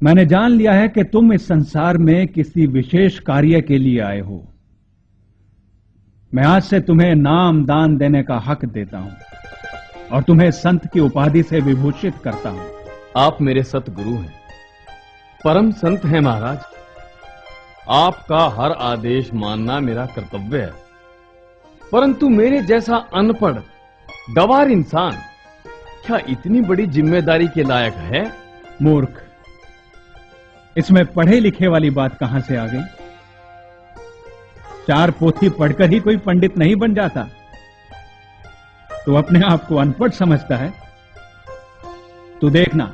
मैंने जान लिया है कि तुम इस संसार में किसी विशेष कार्य के लिए आए हो। मैं आज से तुम्हें नाम दान देने का हक देता हूं और तुम्हें संत की उपाधि से विभूषित करता हूं। आप मेरे सतगुरु हैं, परम संत हैं महाराज। आपका हर आदेश मानना मेरा कर्तव्य है, परंतु मेरे जैसा अनपढ़ गंवार इंसान क्या इतनी बड़ी जिम्मेदारी के लायक है? मूर्ख, इसमें पढ़े लिखे वाली बात कहां से आ गई? 4 पोथी पढ़कर ही कोई पंडित नहीं बन जाता। तो अपने आप को अनपढ़ समझता है। तू देखना,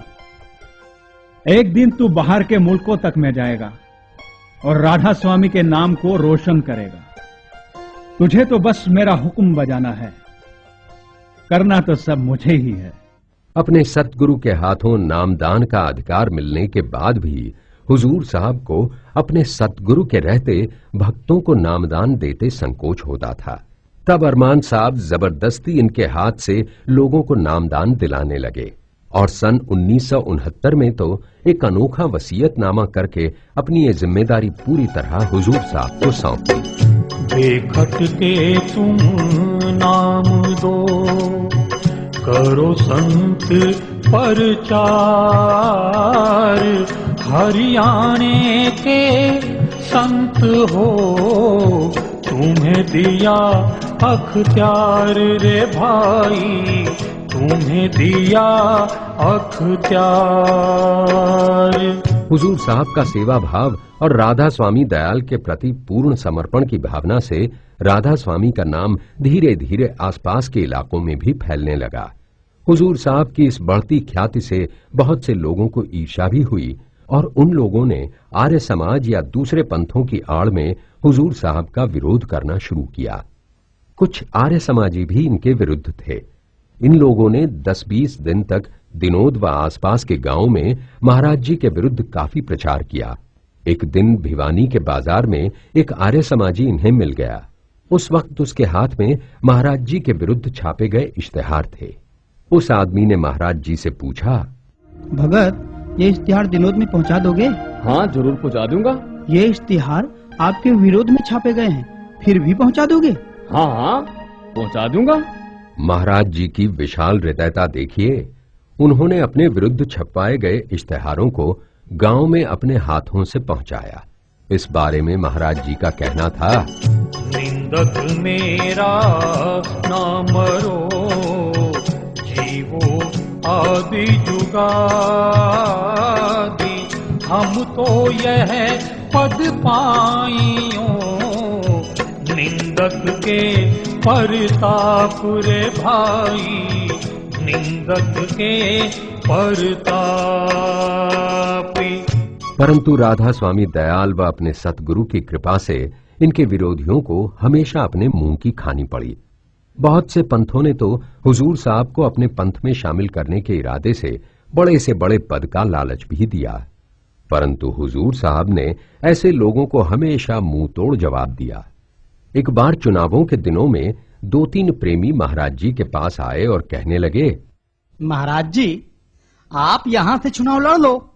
एक दिन तू बाहर के मुल्कों तक में जाएगा और राधा स्वामी के नाम को रोशन करेगा। तुझे तो बस मेरा हुक्म बजाना है, करना तो सब मुझे ही है। अपने सतगुरु के हाथों नामदान का अधिकार मिलने के बाद भी हुजूर साहब को अपने सतगुरु के रहते भक्तों को नामदान देते संकोच होता था। तब अरमान साहब जबरदस्ती इनके हाथ से लोगों को नामदान दिलाने लगे और सन 1969 में तो एक अनोखा वसीयतनामा करके अपनी ये जिम्मेदारी पूरी तरह हुजूर साहब को सौंप दी। बेखट के तुम नाम दो, करो संत प्रचार, हरियाणे के संत हो तुम्हें दिया अख्तियार रे भाई, तुम्हें दिया अख्तियार। हुजूर साहब का सेवा भाव और राधा स्वामी दयाल के प्रति पूर्ण समर्पण की भावना से राधा स्वामी का नाम धीरे धीरे आसपास के इलाकों में भी फैलने लगा। हुजूर साहब की इस बढ़ती ख्याति से बहुत से लोगों को ईर्ष्या भी हुई और उन लोगों ने आर्य समाज या दूसरे पंथों की आड़ में हुजूर साहब का विरोध करना शुरू किया। कुछ आर्य समाजी भी इनके विरुद्ध थे। इन लोगों ने 10-20 दिन तक दिनोद व आसपास के गांवों में महाराज जी के विरुद्ध काफी प्रचार किया। एक दिन भिवानी के बाजार में एक आर्य समाजी इन्हें मिल गया। उस वक्त उसके हाथ में महाराज जी के विरुद्ध छापे गए इश्तिहार थे। उस आदमी ने महाराज जी से पूछा, भगत, ये इश्तिहार दिनोद में पहुंचा दोगे? हाँ, जरूर पहुंचा दूंगा। ये इश्तिहार आपके विरोध में छापे गए हैं, फिर भी पहुंचा दोगे? हाँ हाँ, पहुंचा दूंगा। महाराज जी की विशाल हृदयता देखिए। उन्होंने अपने विरुद्ध छपवाए गए इश्तिहारों को गांव में अपने हाथों से पहुंचाया। इस बारे में महाराज जी का कहना था, निंदक मेरा नाम रो, जीवो आदि जुगादि, हम तो यह पद पाइयो, निंदक के परताप रे भाई, निंदक के परताप। परंतु राधा स्वामी दयाल व अपने सतगुरु की कृपा से इनके विरोधियों को हमेशा अपने मुंह की खानी पड़ी। बहुत से पंथों ने तो हुजूर साहब को अपने पंथ में शामिल करने के इरादे से बड़े पद का लालच भी दिया, परंतु हुजूर साहब ने ऐसे लोगों को हमेशा मुंह तोड़ जवाब दिया। एक बार चुनावों के दिनों में 2-3 प्रेमी महाराज जी के पास आए और कहने लगे, महाराज जी, आप यहाँ से चुनाव लड़ लो,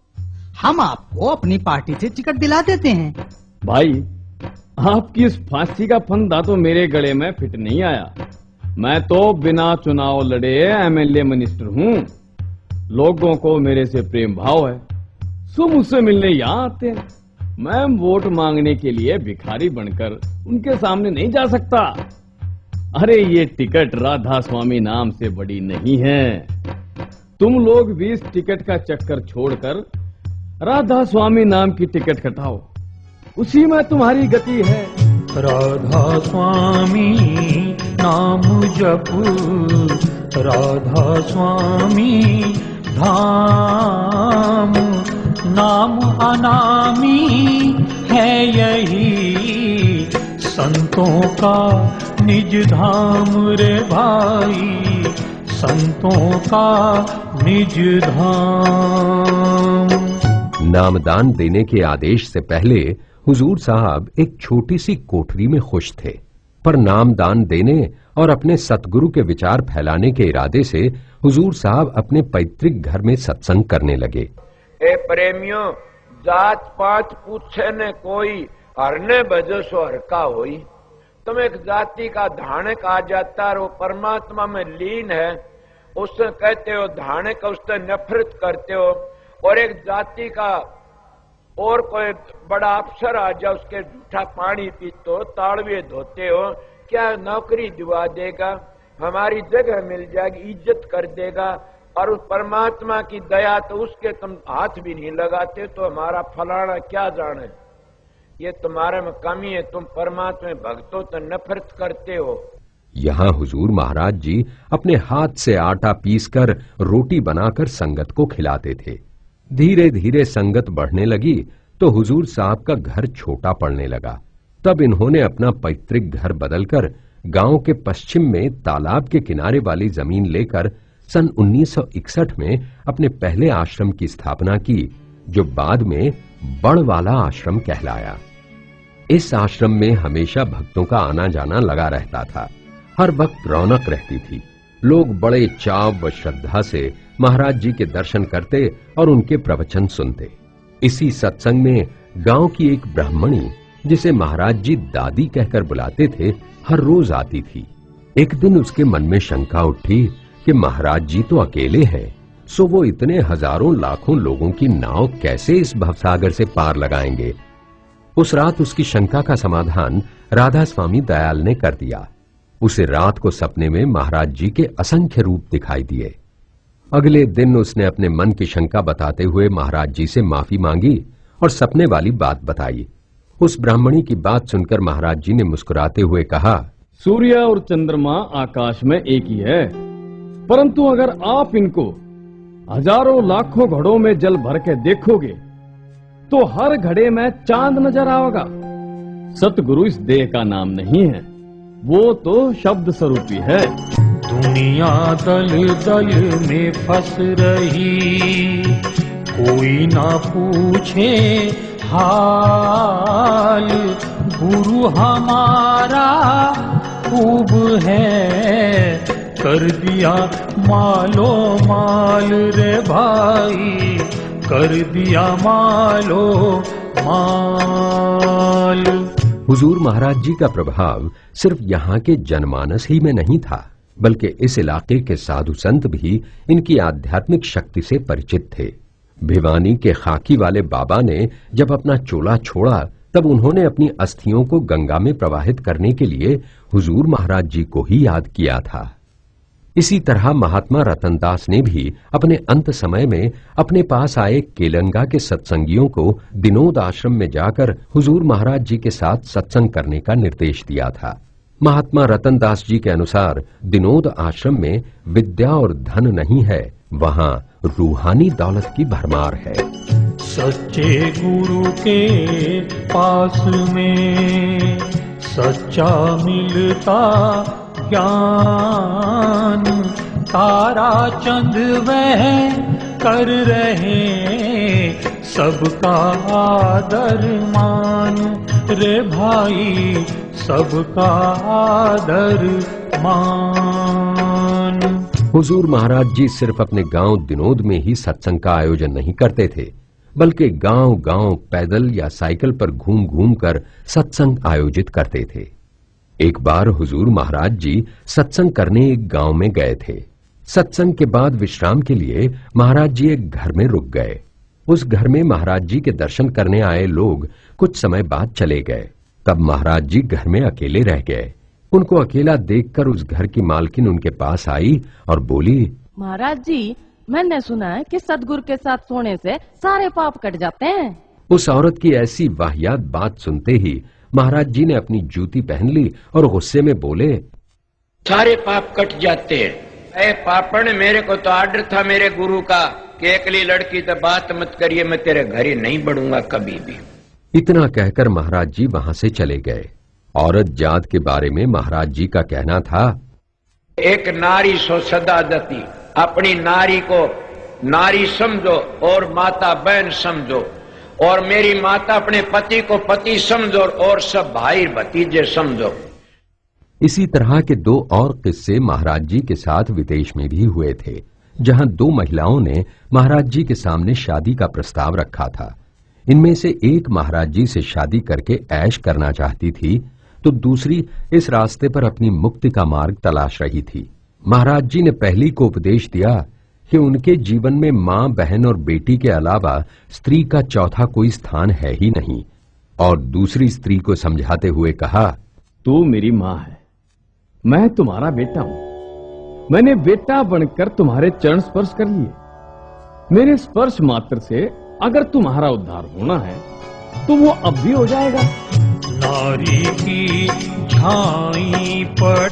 हम आपको अपनी पार्टी से टिकट दिला देते हैं। भाई, आपकी इस फांसी का फंदा तो मेरे गले में फिट नहीं आया। मैं तो बिना चुनाव लड़े एमएलए मिनिस्टर हूँ। लोगों को मेरे से प्रेम भाव है, सो मुझसे मिलने यहाँ आते हैं। मैं वोट मांगने के लिए भिखारी बनकर उनके सामने नहीं जा सकता। अरे ये टिकट राधा स्वामी नाम से बड़ी नहीं है। तुम लोग भी इस टिकट का चक्कर छोड़कर राधा स्वामी नाम की टिकट कटाओ, उसी में तुम्हारी गति है। राधा स्वामी नाम जप, राधा स्वामी धाम, नाम अनामी है यही, संतों का निज धाम रे भाई, संतों का निज धाम। नामदान देने के आदेश से पहले हुजूर साहब एक छोटी सी कोठरी में खुश थे, पर नामदान देने और अपने सतगुरु के विचार फैलाने के इरादे से हुजूर साहब अपने पैतृक घर में सत्संग करने लगे। ए प्रेमियों, जात पात पूछे ने कोई, हरने बजो सो हरका होई। तुम एक जाति का धानक आ जाता और वो परमात्मा में लीन है, उससे कहते हो धानक, उससे नफरत करते हो। और एक जाति का और कोई बड़ा अफसर आ जाए, उसके जूठा पानी पीते हो, ताड़वे धोते हो, क्या नौकरी दिवा देगा, हमारी जगह मिल जाएगी, इज्जत कर देगा। और उस परमात्मा की दया तो उसके तुम हाथ भी नहीं लगाते, तो हमारा फलाना क्या जाने, ये तुम्हारे में कमी है, तुम परमात्मा भक्त हो तो नफरत करते हो। यहाँ हुजूर महाराज जी अपने हाथ से आटा पीसकर रोटी बनाकर संगत को खिलाते थे। धीरे धीरे संगत बढ़ने लगी तो हुजूर साहब का घर छोटा पड़ने लगा। तब इन्होंने अपना पैतृक घर बदलकर गांव के पश्चिम में तालाब के किनारे वाली जमीन लेकर सन 1961 में अपने पहले आश्रम की स्थापना की, जो बाद में बड़वाला आश्रम कहलाया। इस आश्रम में हमेशा भक्तों का आना जाना लगा रहता था। हर वक्त रौनक रहती थी। लोग बड़े चाव व श्रद्धा से महाराज जी के दर्शन करते और उनके प्रवचन सुनते। इसी सत्संग में गांव की एक ब्राह्मणी, जिसे महाराज जी दादी कहकर बुलाते थे, हर रोज आती थी। एक दिन उसके मन में शंका उठी कि महाराज जी तो अकेले हैं, सो वो इतने हजारों लाखों लोगों की नाव कैसे इस भवसागर से पार लगाएंगे। उस रात उसकी शंका का समाधान राधा स्वामी दयाल ने कर दिया। उसे रात को सपने में महाराज जी के असंख्य रूप दिखाई दिए। अगले दिन उसने अपने मन की शंका बताते हुए महाराज जी से माफी मांगी और सपने वाली बात बताई। उस ब्राह्मणी की बात सुनकर महाराज जी ने मुस्कुराते हुए कहा, सूर्य और चंद्रमा आकाश में एक ही है, परंतु अगर आप इनको हजारों लाखों घड़ों में जल भर के देखोगे तो हर घड़े में चांद नजर आएगा। सतगुरु इस देह का नाम नहीं है, वो तो शब्द स्वरूपी है। दुनिया दल दल में फंस रही, कोई ना पूछे हाल। गुरु हमारा खूब है, कर दिया मालो माल रे भाई, कर दिया मालो माल। हुजूर महाराज जी का प्रभाव सिर्फ यहाँ के जनमानस ही में नहीं था, बल्कि इस इलाके के साधु संत भी इनकी आध्यात्मिक शक्ति से परिचित थे। भिवानी के खाकी वाले बाबा ने जब अपना चोला छोड़ा, तब उन्होंने अपनी अस्थियों को गंगा में प्रवाहित करने के लिए हुजूर महाराज जी को ही याद किया था। इसी तरह महात्मा रतनदास ने भी अपने अंत समय में अपने पास आए केलंगा के सत्संगियों को दिनोद आश्रम में जाकर हुजूर महाराज जी के साथ सत्संग करने का निर्देश दिया था। महात्मा रतनदास जी के अनुसार दिनोद आश्रम में विद्या और धन नहीं है, वहाँ रूहानी दौलत की भरमार है। सच्चे गुरु के पास में सच्चा मिलता ज्ञान, तारा चंद वह कर रहे सबका आदर मान रे भाई, सबका आदर मान। हुजूर महाराज जी सिर्फ अपने गांव दिनोद में ही सत्संग का आयोजन नहीं करते थे, बल्कि गांव-गांव पैदल या साइकिल पर घूम घूम कर सत्संग आयोजित करते थे। एक बार हुजूर महाराज जी सत्संग करने एक गांव में गए थे। सत्संग के बाद विश्राम के लिए महाराज जी एक घर में रुक गए। उस घर में महाराज जी के दर्शन करने आए लोग कुछ समय बाद चले गए। तब महाराज जी घर में अकेले रह गए। उनको अकेला देखकर उस घर की मालकिन उनके पास आई और बोली, महाराज जी, मैंने सुना है कि सतगुरु के साथ सोने से सारे पाप कट जाते हैं। उस औरत की ऐसी वाहियात बात सुनते ही महाराज जी ने अपनी जूती पहन ली और गुस्से में बोले, सारे पाप कट जाते हैं। ए पापड़, मेरे को तो आर्डर था मेरे गुरु का कि अकेली लड़की तो बात मत करिए, मैं तेरे घर ही नहीं बढ़ूंगा कभी भी। इतना कहकर महाराज जी वहां से चले गए। औरत जात के बारे में महाराज जी का कहना था, एक नारी सो सदा दती, अपनी नारी को नारी समझो और माता बहन समझो, और मेरी माता अपने पति को पति समझो और सब भाई भतीजे समझो। इसी तरह के दो और किस्से महाराज जी के साथ विदेश में भी हुए थे, जहां 2 महिलाओं ने महाराज जी के सामने शादी का प्रस्ताव रखा था। इनमें से एक महाराज जी से शादी करके ऐश करना चाहती थी, तो दूसरी इस रास्ते पर अपनी मुक्ति का मार्ग तलाश रही थी। महाराज जी ने पहली को उपदेश दिया कि उनके जीवन में मां, बहन और बेटी के अलावा स्त्री का चौथा कोई स्थान है ही नहीं, और दूसरी स्त्री को समझाते हुए कहा, तू मेरी मां है, मैं तुम्हारा बेटा हूं। मैंने बेटा बनकर तुम्हारे चरण स्पर्श कर लिए। मेरे स्पर्श मात्र से अगर तुम्हारा उद्धार होना है तो वो अब भी हो जाएगा। नारी की झाई पर